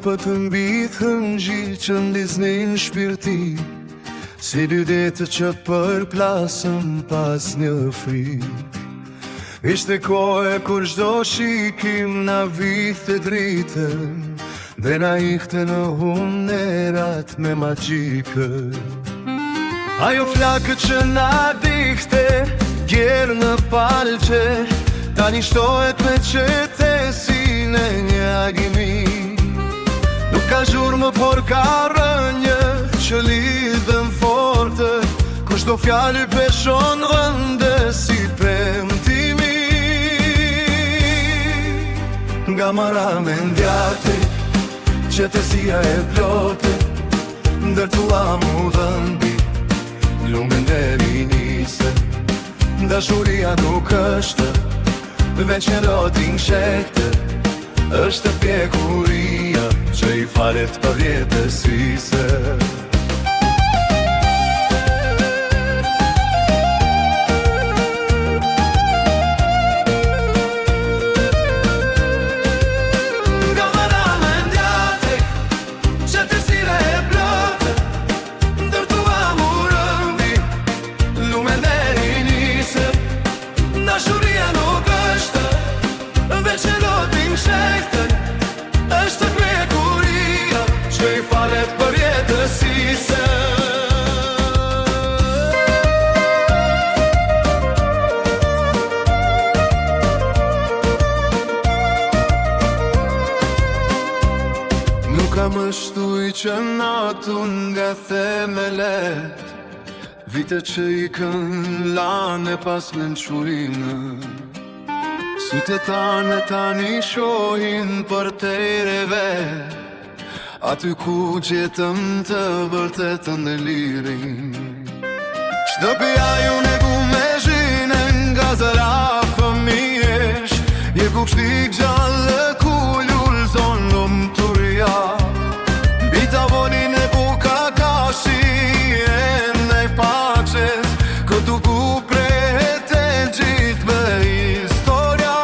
për të mbithën gjithë që ndiznin shpirti, si dy detë që përplasën pas një frikë. Ishte kohë kur çdo shikim na vithe dritën, dhe na ihte në hunerat me magjikë. Ajo flakët që na dikte, gjerë në palqe, tani shtohet me qetesin e një agimi. Nuk ka zhurmë, por ka rënjë që lidhen forte, kur çdo fjalë peshon rënde si premtimi. Nga mara mendjate, qetësia e plote, ndërtua mu dhëmbi, lumen deri nise. Dashuria nuk është veç një lotin shekte, është pjekuria që i falet për jetësise. është pjekuria që i falet për jetësise. Nuk kam shtuj që natun nga themelet, vite që i kën lane pas mençurinë. Sytë tanë tani shohin për tereve, aty ku gjetëm të vërtetën e lirin. Shtëpia ju negu me zhinën nga zëra fëmijesh, je ku kështik gjallë ku lullzon lumë të rria. Mbi tavolin e buka kashi e nej paches, këtu ku prehet e gjithve historia.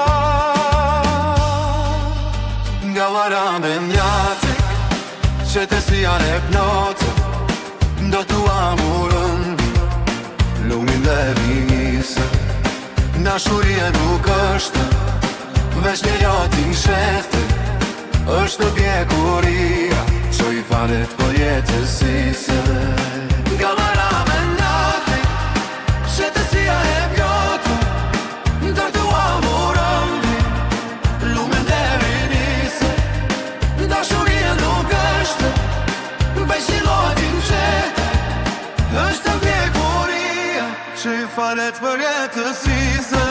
Nga vara me mjatik, qetësia e plotë, ndërtua murën, lumin dhe vinjise. Dashuria nuk është veç një lotin shekte, është pjekuria që i falet për jetësise. Nga vara me mjatik, qetësia e plotë, ndërtua murën, lumen dhe vinjise. Dashuria nuk është veç një lotin shekte, është pjekuria që i falet për jetësise.